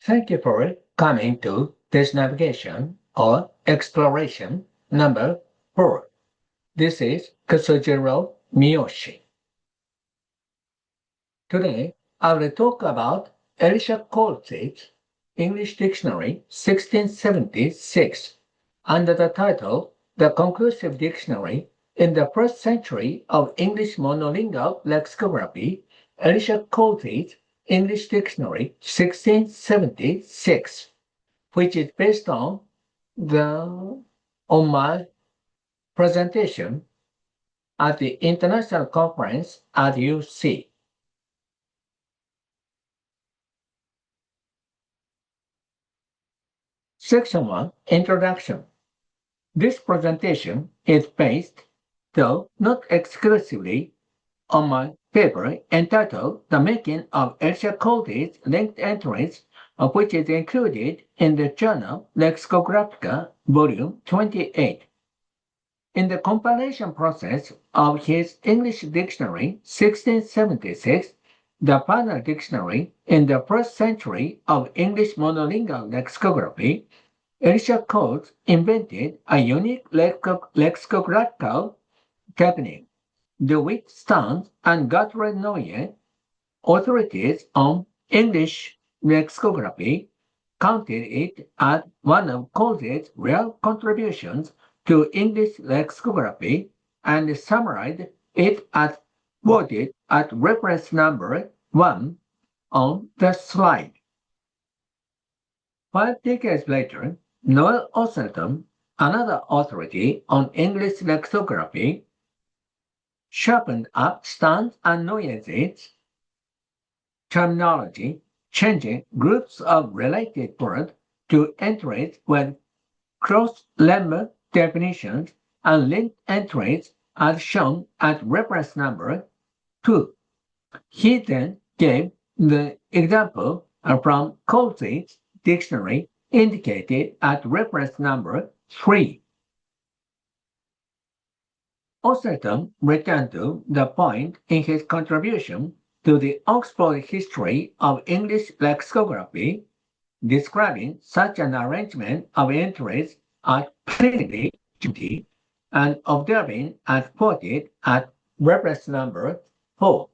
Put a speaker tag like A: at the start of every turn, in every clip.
A: Thank you for coming to this navigation or exploration number 4. This is Kasujiro Miyoshi. Today, I will talk about Elisha Coles' English Dictionary 1676 under the title The Conclusive Dictionary in the First Century of English Monolingual Lexicography. Elisha Coles' English Dictionary 1676, which is based on my presentation at the international conference at UC. Section 1, Introduction. This presentation is based, though not exclusively, on my paper entitled The Making of Elisha Coles' Linked Entries, which is included in the journal Lexicographical, Volume 28. In the compilation process of his English Dictionary 1676, the final dictionary in the first century of English monolingual lexicography, Elisha Coles invented a unique lexicographical technique. The Witt, Starnes and Noyes, authorities on English lexicography, counted it as one of Coles' real contributions to English lexicography and summarized it as quoted at reference number 1 on the slide. 5 decades later, Noel Osselton, another authority on English lexicography, sharpened up Starnes and Noyes' terminology, changing groups of related words to entries with cross-lemma definitions and linked entries as shown at reference number 2. He then gave the example from Coles' dictionary indicated at reference number 3. Osselton returned to the point in his contribution to the Oxford History of English Lexicography, describing such an arrangement of entries as plainly duty and observing as quoted at reference number 4.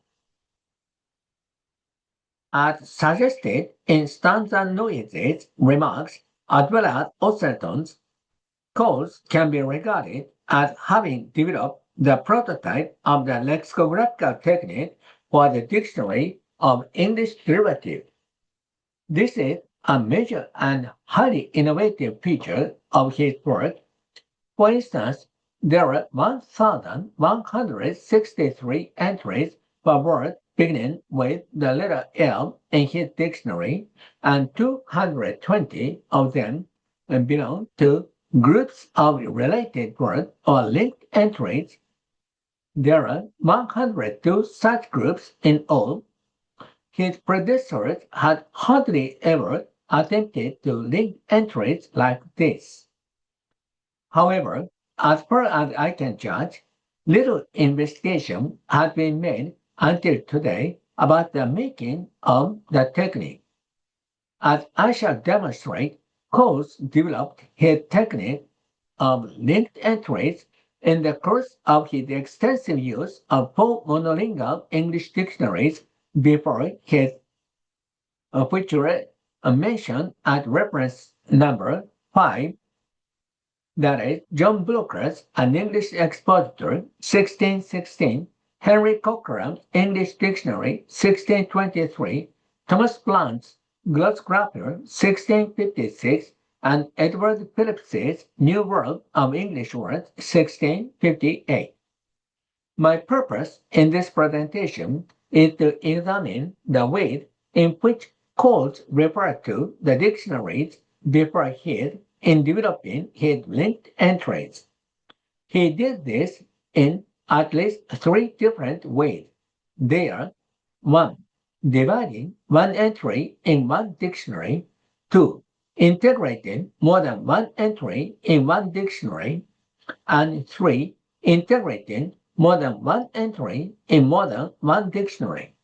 A: As suggested in Starnes and Noyes' remarks, as well as Osselton's, Coles can be regarded as having developed the prototype of the lexicographical technique for the Dictionary of English Derivative. This is a major and highly innovative feature of his work. For instance, there are 1,163 entries per word beginning with the letter L in his dictionary, and 220 of them belong to groups of related words or linked entries. There are 102 such groups in all. His predecessors had hardly ever attempted to link entries like this. However, as far as I can judge, little investigation has been made until today about the making of the technique. As I shall demonstrate, Coles developed his technique of linked entries in the course of his extensive use of 4 monolingual English dictionaries before his, which were mentioned at reference number 5, that is, John Booker's An English Expositor, 1616, Henry Cochrane's English Dictionary, 1623, Thomas Blount's Glossographer, 1656, and Edward Phillips's New World of English Words, 1658. My purpose in this presentation is to examine the way in which Coles referred to the dictionaries before his in developing his linked entries. He did this in at least 3 different ways. They are 1. Dividing one entry in one dictionary, 2. Integrating more than one entry in one dictionary, and 3. Integrating more than one entry in more than one dictionary.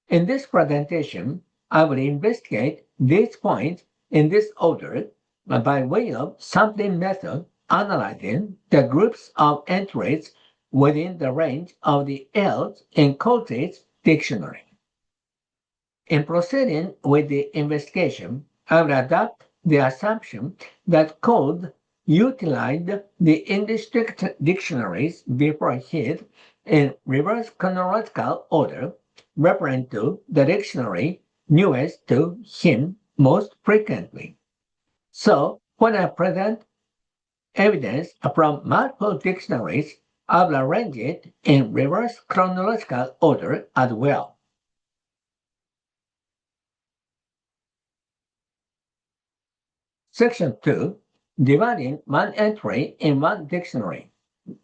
A: In this presentation, I will investigate these points in this order by way of sampling method, analyzing the groups of entries within the range of the L's in Coles' dictionary. In proceeding with the investigation, I will adopt the assumption that Coles utilized the English dictionaries before his in reverse chronological order, referring to the dictionary newest to him most frequently. So, when I present evidence from multiple dictionaries, I will arrange it in reverse chronological order as well. Section 2. Dividing one entry in one dictionary.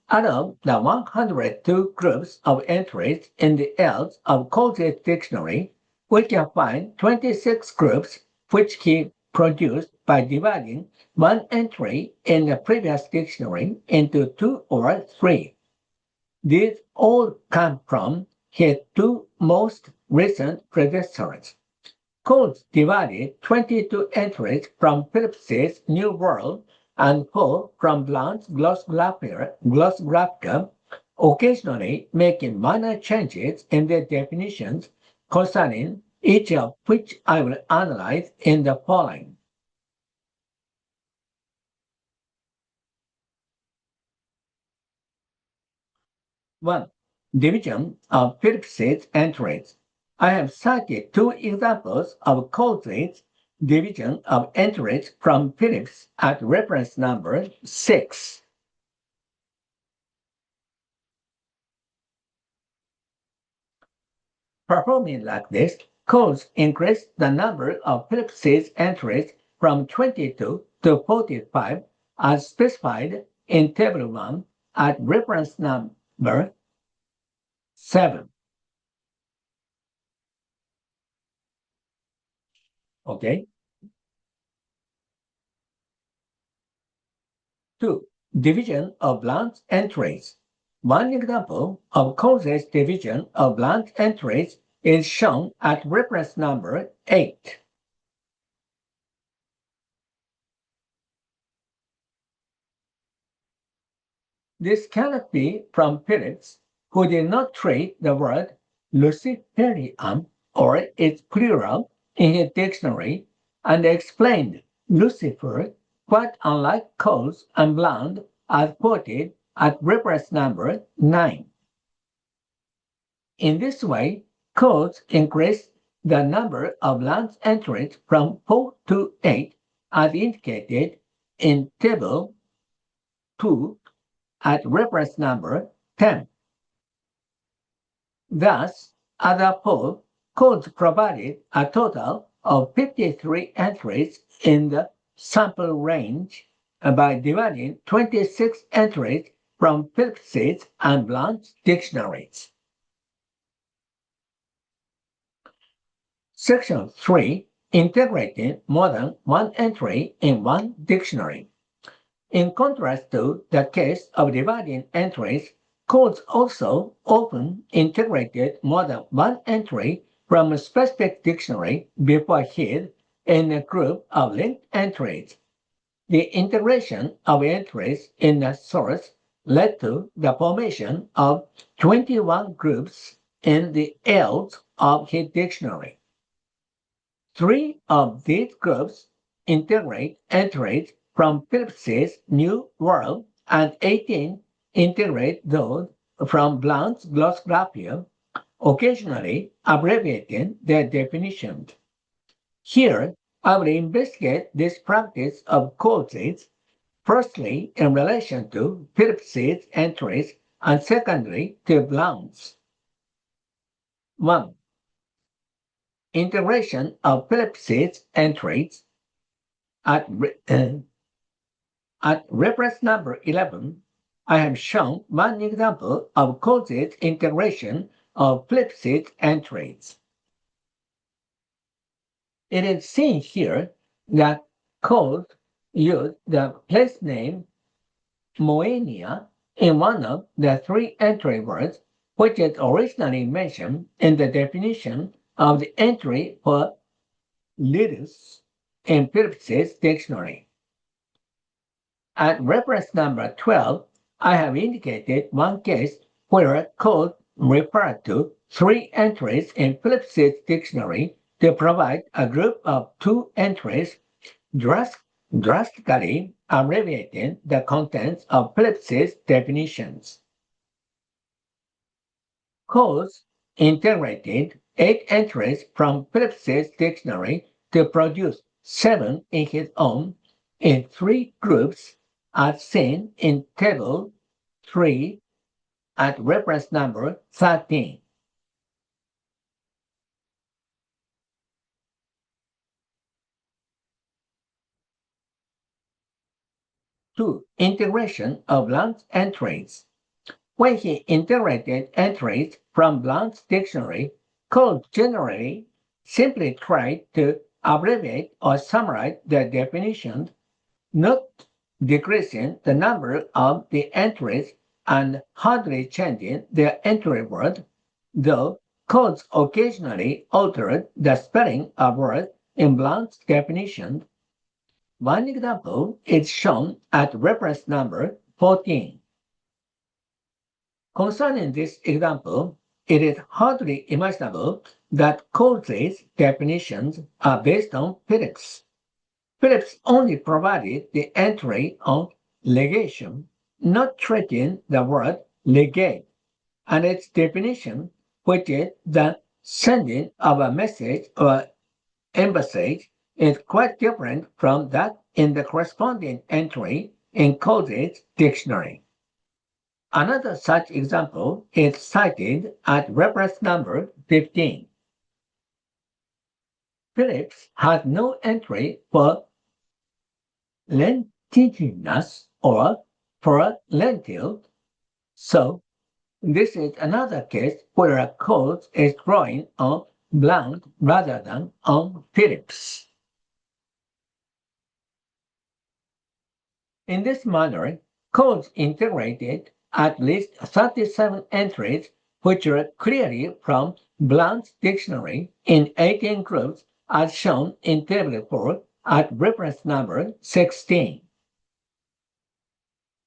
A: Out of the 102 groups of entries in the L's of Coles' dictionary, we can find 26 groups which he produced by dividing one entry in the previous dictionary into 2 or 3. These all come from his 2 most recent predecessors. Coles divided 22 entries from Phillips's New World and 4 from Blount's Glossographica, occasionally making minor changes in their definitions concerning each of which I will analyze in the following. 1. Division of Phillips's entries. I have cited 2 examples of Coles' division of entries from Phillips at reference number 6. Performing like this, Coles increased the number of Phillips's entries from 22 to 45 as specified in Table 1 at reference number 7. Okay? 2. Division of Blount's entries. One example of Coles' division of Blount's entries is shown at reference number 8. This cannot be from Phillips, who did not treat the word Luciferium or its plural in his dictionary and explained Lucifer quite unlike Coles and Blount as quoted at reference number 9. In this way, Coles increased the number of Blount's entries from 4 to 8 as indicated in Table 2 at reference number 10. Thus, as a whole, Coles provided a total of 53 entries in the sample range by dividing 26 entries from Phillips's and Blount's dictionaries. Section 3. Integrating more than one entry in one dictionary. In contrast to the case of dividing entries, Coles also often integrated more than one entry from a specific dictionary before his in a group of linked entries. The integration of entries in a source led to the formation of 21 groups in the L's of his dictionary. 3 of these groups integrate entries from Phillips's New World, and 18 integrate those from Blount's Glossographica, occasionally abbreviating their definitions. Here, I will investigate this practice of Coles's, firstly in relation to Phillips's entries, and secondly to Blount's. 1. Integration of Phillips's entries at reference number 11, I have shown one example of Coles's integration of Phillips's entries. It is seen here that Coles used the place name Moenia in one of the 3 entry words, which is originally mentioned in the definition of the entry for leaders in Phillips's dictionary. At reference number 12, I have indicated one case where code referred to 3 entries in Phillips's dictionary to provide a group of 2 entries, drastically abbreviating the contents of Phillips's definitions. Coles integrated 8 entries from Phillips's dictionary to produce 7 in his own in 3 groups as seen in Table 3 at reference number 13. 2. Integration of Blount's entries. When he integrated entries from Blount's dictionary, Coles generally simply tried to abbreviate or summarize the definition, not decreasing the number of the entries and hardly changing their entry word, though Coles occasionally altered the spelling of words in Blount's definition. One example is shown at reference number 14. Concerning this example, it is hardly imaginable that Coles's definitions are based on Phillips. Phillips only provided the entry on legation, not treating the word legate, and its definition, which is the sending of a message or embassage, is quite different from that in the corresponding entry in Coles's dictionary. Another such example is cited at reference number 15. Phillips has no entry for lentiginous or for lentil, so this is another case where a Coles is drawing on Blount rather than on Phillips. In this manner, Coles integrated at least 37 entries which are clearly from Blount's dictionary in 18 groups as shown in Table 4 at reference number 16.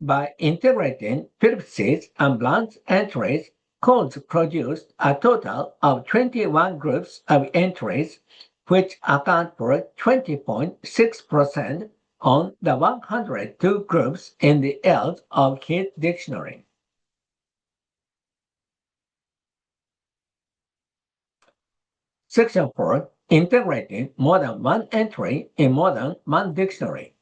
A: By integrating Phillips's and Blount's entries, Coles produced a total of 21 groups of entries which account for 20.6% on the 102 groups in the L's of his dictionary. Section 4. Integrating more than one entry in more than one dictionary.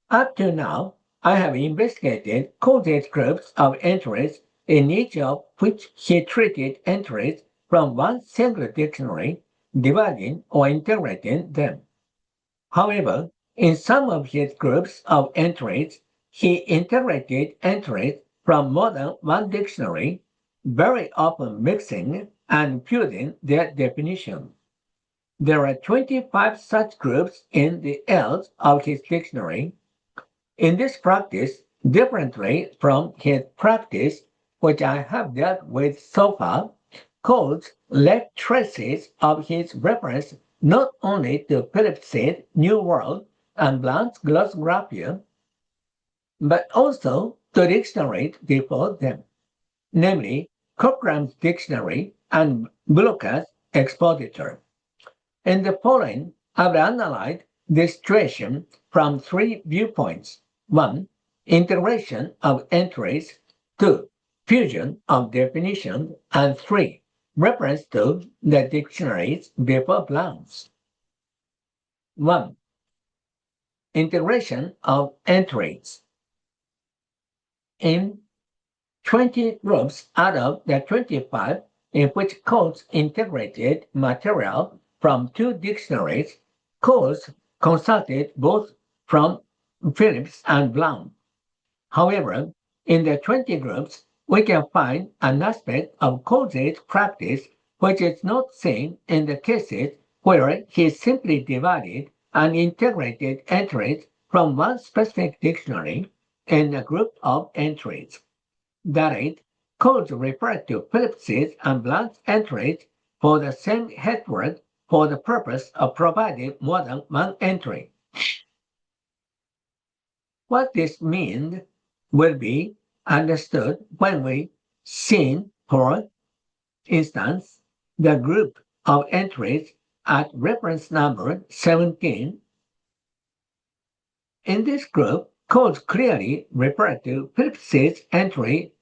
A: Up to now, I have investigated Coles's groups of entries in each of which he treated entries from one single dictionary, dividing or integrating them. However, in some of his groups of entries, he integrated entries from more than one dictionary, very often mixing and fusing their definition. There are 25 such groups in the L's of his dictionary. In this practice, differently from his practice, which I have dealt with so far, Coles left traces of his reference not only to Phillips's New World and Blount's Glossographia, but also to dictionaries before them, namely Cochrane's Dictionary and Bullock's Expositor. In the following, I will analyze this situation from 3 viewpoints. 1. Integration of entries. 2. Fusion of definitions. And 3. Reference to the dictionaries before Blount's. 1. Integration of entries. In 20 groups out of the 25 in which Coles integrated material from 2 dictionaries, Coles consulted both from Phillips and Blount. However, in the 20 groups, we can find an aspect of Coles's practice which is not seen in the cases where he simply divided and integrated entries from one specific dictionary in a group of entries. That is, Coles referred to Phillips's and Blount's entries for the same headword for the purpose of providing more than one entry. What this means will be understood when we see, for instance, the group of entries at reference number 17. In this group, Coles clearly refer to Phillips's entry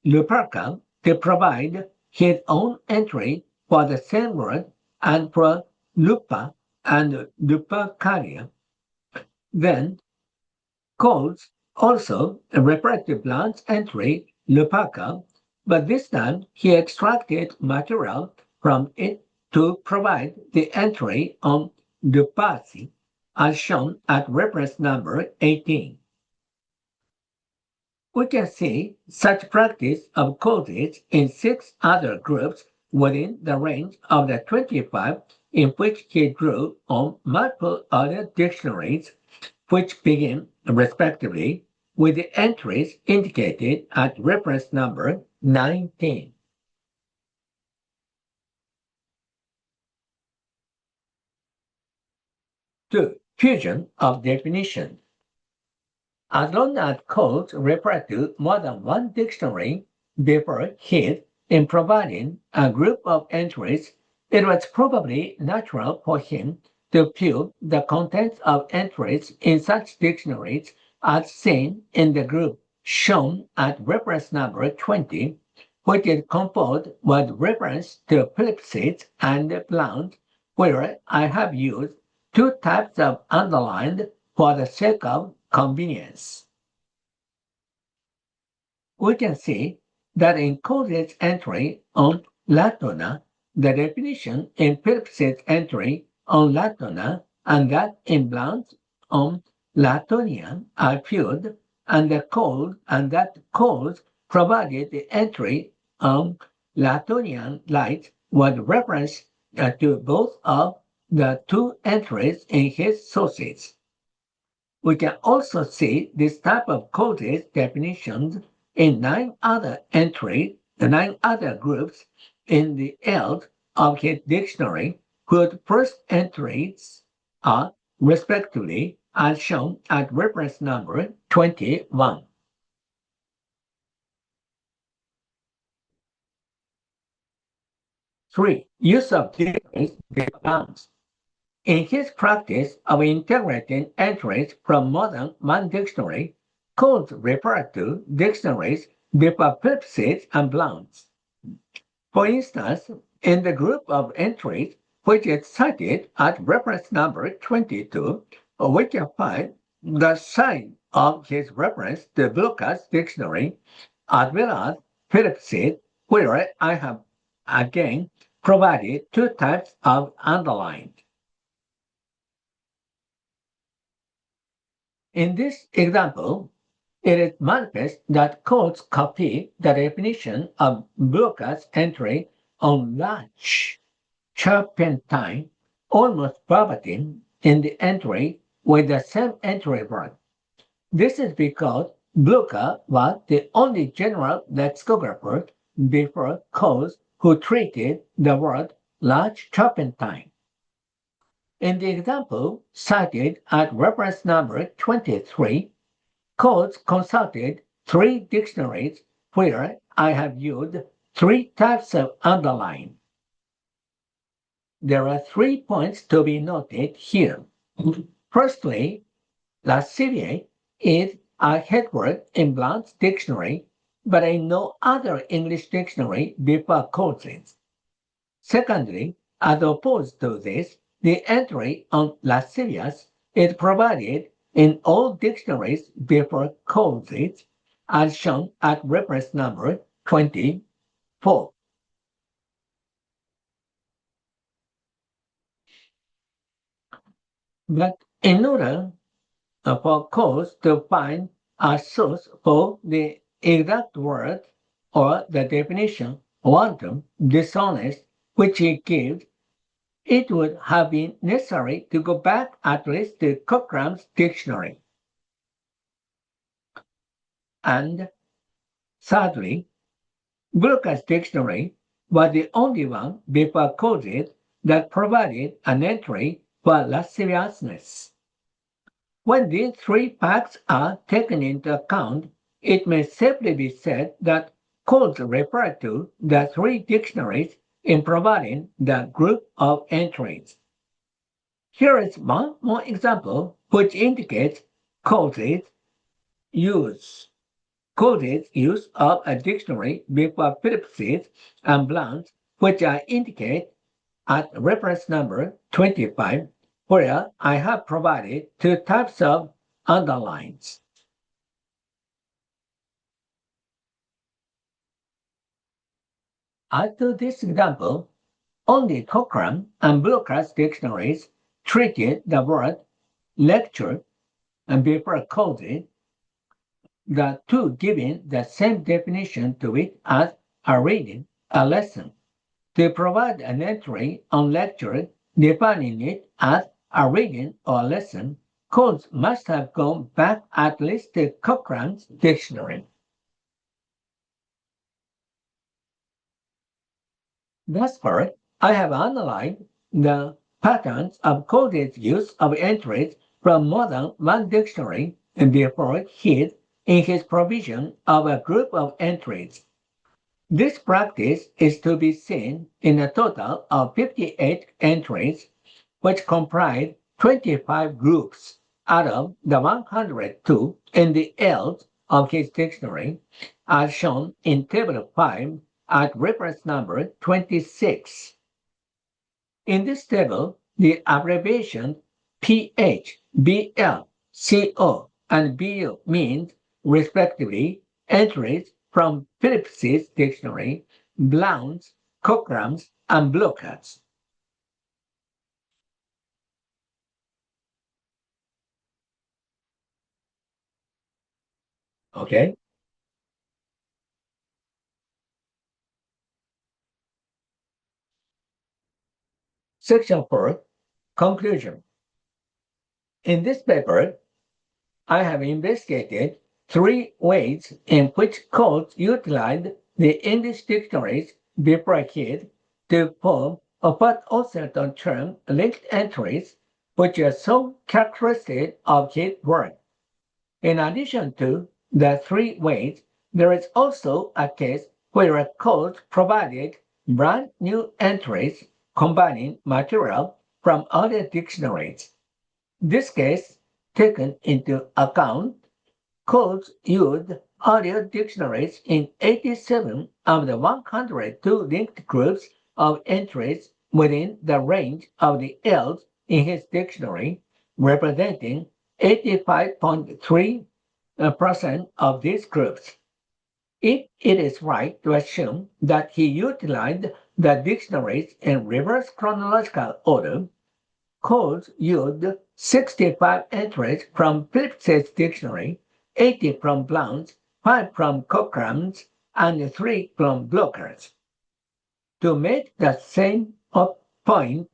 A: Luperca to provide his own entry for the same word and for lupa and lupercalia. Then Coles also referred to Blount's entry luperca, but this time he extracted material from it to provide the entry on lupaci, as shown at reference number 18. We can see such practice of Coles's in 6 other groups within the range of the 25 in which he drew on multiple other dictionaries, which begin, respectively, with the entries indicated at reference number 19. Two, fusion of definition. As long as Coles referred to more than one dictionary before his in providing a group of entries, it was probably natural for him to view the contents of entries in such dictionaries as seen in the group shown at reference number 20, which is composed with reference to Phillips's and Blount, where I have used 2 types of underlined for the sake of convenience. We can see that in Coles's entry on Latona, the definition in Phillips's entry on Latona and that in Blount's on Latonia are viewed, and that Coles provided the entry on Latonian light with reference to both of the 2 entries in his sources. We can also see this type of Coles's definitions in 9 other groups in the Eld of his dictionary, whose first entries are respectively as shown at reference number 21. Three, use of dictionaries with bounds. In his practice of integrating entries from more than one dictionary, Coles referred to dictionaries before Phillips's and Blount's. For instance, in the group of entries which is cited at reference number 22, we can find the sign of his reference to Lucas dictionary, as well as Phillips's, where I have again provided 2 types of underlined. In this example, it is manifest that Coles copied the definition of Lucas' entry on large turpentine almost verbatim in the entry with the same entry word. This is because Lucas was the only general lexicographer before Coles who treated the word large turpentine. In the example cited at reference number 23, Coles consulted 3 dictionaries where I have used 3 types of underline. There are 3 points to be noted here. Firstly, lasciviate is a headword in Blount's dictionary, but in no other English dictionary before Coles's. Secondly, as opposed to this, the entry on lascivious is provided in all dictionaries before Coles's, as shown at reference number 24. But in order for Coles to find a source for the exact word or the definition, wanton, dishonest, which he gives, it would have been necessary to go back at least to Cochrane's dictionary. And thirdly, Lucas' dictionary was the only one before Coles's that provided an entry for lasciviousness. When these three facts are taken into account, it may safely be said that Coles referred to the three dictionaries in providing the group of entries. Here is one more example which indicates Coles' use. Coles' use of a dictionary before predecessors and blanks, which I indicate at reference number 25, where I have provided two types of underlines. As to this example, only Cochrane and Blucher's dictionaries treated the word lecture and before Coles, the two giving the same definition to it as a reading, a lesson. To provide an entry on lecture defining it as a reading or lesson, Coles must have gone back at least to Cochrane's dictionary. Thus far, I have analyzed the patterns of Coles' use of entries from more than one dictionary before his in his provision of a group of entries. This practice is to be seen in a total of 58 entries, which comprise 25 groups out of the 102 in the L's of his dictionary, as shown in Table 5 at reference number 26. In this table, the abbreviation PH, BL, CO, and BU means, respectively, entries from Phillips's dictionary, Blount's, Cochrane's, and Blucher's. Okay? Section 4, Conclusion. In this paper, I have investigated three ways in which Coles utilized the English dictionaries before his to form what Osselton termed linked entries, which are so characteristic of his work. In addition to the three ways, there is also a case where Coles provided brand new entries combining material from other dictionaries. This case taken into account, Coles used audio dictionaries in 87 of the 102 linked groups of entries within the range of the L's in his dictionary, representing 85.3% of these groups. If it is right to assume that he utilized the dictionaries in reverse chronological order, Coles used 65 entries from Phillips's dictionary, 80 from Blount's, 5 from Cochrane's, and 3 from Blucher's. To make the same point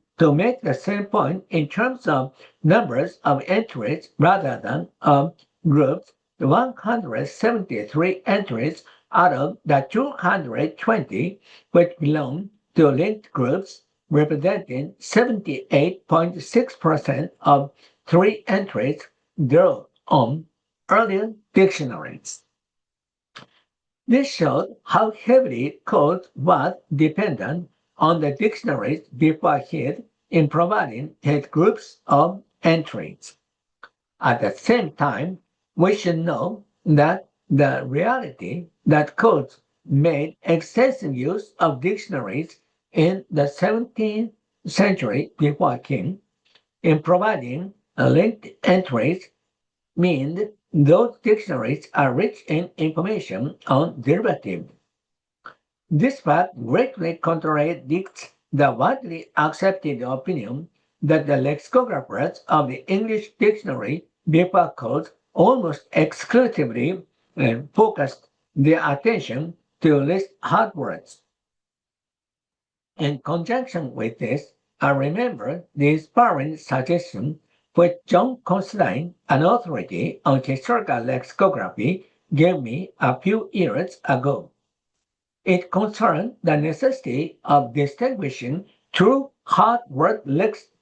A: in terms of numbers of entries rather than of groups, 173 entries out of the 220 which belong to linked groups, representing 78.6% of three entries drawn on earlier dictionaries. This showed how heavily Coles was dependent on the dictionaries before his in providing his groups of entries. At the same time, we should know that the reality that Coles made excessive use of dictionaries in the 17th century before him in providing linked entries means those dictionaries are rich in information on derivatives. This fact greatly contradicts the widely accepted opinion that the lexicographers of the English dictionary before Coles almost exclusively focused their attention to list hard words. In conjunction with this, I remember the inspiring suggestion which John Considine, an authority on historical lexicography, gave me a few years ago. It concerned the necessity of distinguishing true hard word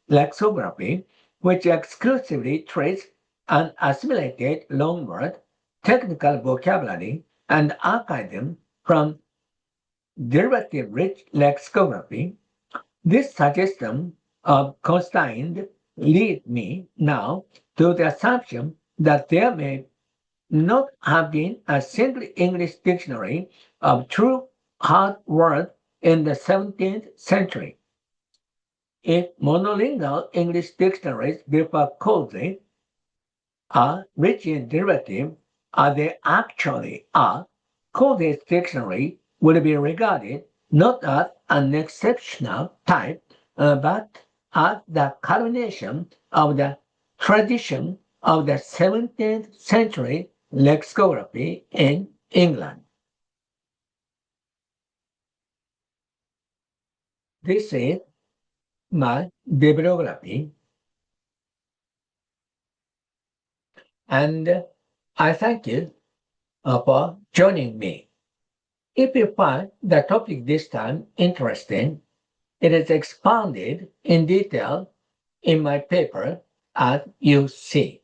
A: lexicography, which exclusively treats an assimilated loanword, technical vocabulary, and archaism from derivative-rich lexicography. This suggestion of Constantine leads me now to the assumption that there may not have been a single English dictionary of true hard words in the 17th century. If monolingual English dictionaries before Coles are rich in derivative, as they actually are, Coles' dictionary would be regarded not as an exceptional type, but as the culmination of the tradition of the 17th century lexicography in England. This is my bibliography, and I thank you for joining me. If you find the topic this time interesting, it is expounded in detail in my paper at UC.